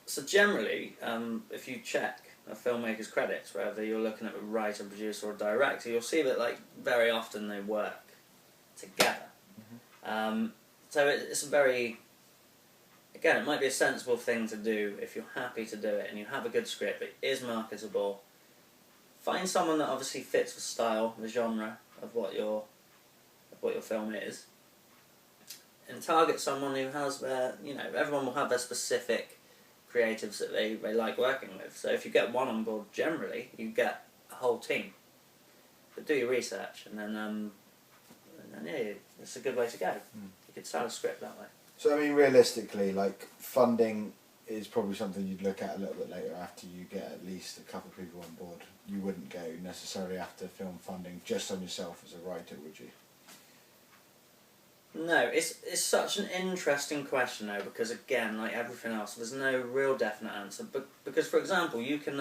So generally, if you check a filmmaker's credits, whether you're looking at a writer, producer, or director, you'll see that like very often they work together. So it's a very, again, it might be a sensible thing to do if you're happy to do it and you have a good script that is marketable. Find someone that obviously fits the style, the genre of what your film is, and target someone who has their, everyone will have their specific creatives that they like working with. So if you get one on board, generally you get a whole team. But do your research, and then yeah, it's a good way to go. You could start a script that way. So I mean, realistically, like funding is probably something you'd look at a little bit later after you get at least a couple of people on board. You wouldn't go necessarily after film funding just on yourself as a writer, would you? No, it's such an interesting question though, because again, like everything else, there's no real definite answer. But because, for example, you can.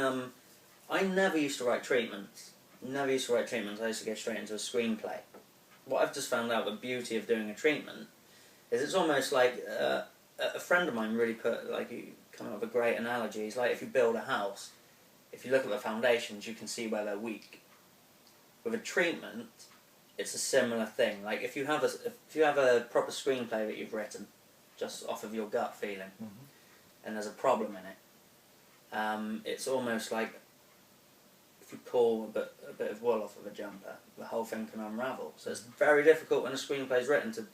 I never used to write treatments. I used to go straight into a screenplay. What I've just found out, the beauty of doing a treatment, is it's almost like a friend of mine really come up with a great analogy. It's like if you build a house, if you look at the foundations, you can see where they're weak. With a treatment, it's a similar thing. Like if you have a proper screenplay that you've written, just off of your gut feeling, and there's a problem in it, it's almost like if you pull a bit of wool off of a jumper, the whole thing can unravel. So it's very difficult when a screenplay is written to.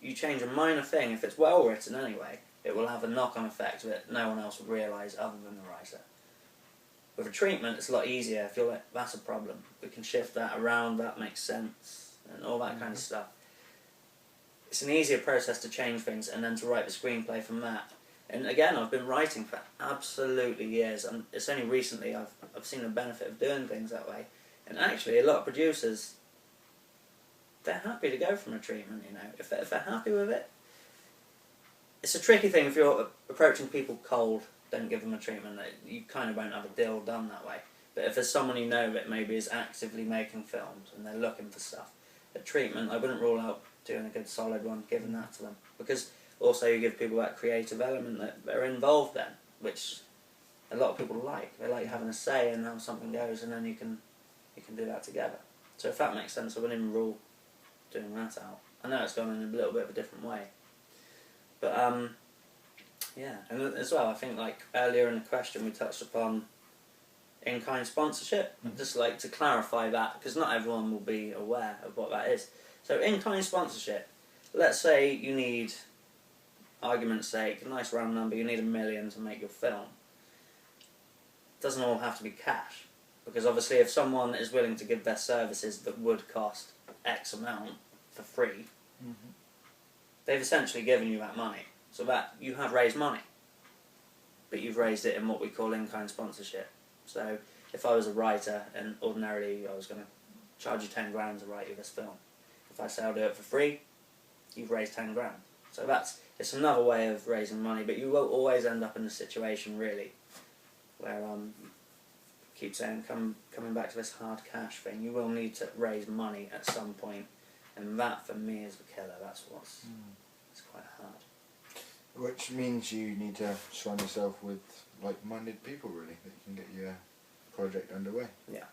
You change a minor thing, if it's well written anyway, it will have a knock-on effect that no one else would realise other than the writer. With a treatment, it's a lot easier. If you're like, that's a problem, we can shift that around, that makes sense, and all that kind of stuff. It's an easier process to change things and then to write the screenplay from that. And again, I've been writing for absolutely years, and it's only recently I've seen the benefit of doing things that way. And actually, a lot of producers, they're happy to go from a treatment, if they're happy with it. It's a tricky thing if you're approaching people cold, don't give them a treatment, you kind of won't have a deal done that way. But if there's someone you know that maybe is actively making films and they're looking for stuff, a treatment, I wouldn't rule out doing a good solid one, giving that to them. Because also you give people that creative element that they're involved then, which a lot of people like. They like having a say in how something goes, and then you can do that together. So if that makes sense, I wouldn't even rule doing that out. I know it's gone in a little bit of a different way. But yeah, and as well, I think like earlier in the question we touched upon in-kind sponsorship. I'd just like to clarify that, because not everyone will be aware of what that is. So in-kind sponsorship, let's say you need, argument's sake, a nice round number, you need $1 million to make your film. It doesn't all have to be cash, because obviously if someone is willing to give their services that would cost X amount for free, they've essentially given you that money. So that you have raised money, but you've raised it in what we call in-kind sponsorship. So if I was a writer and ordinarily I was going to charge you 10 grand to write you this film, if I say I'll do it for free, you've raised 10 grand. So it's another way of raising money, but you will always end up in a situation really where keep saying coming back to this hard cash thing, you will need to raise money at some point, and that for me is the killer. That's what's it's quite hard. Which means you need to surround yourself with like-minded people, really, that you can get your project underway. Yeah.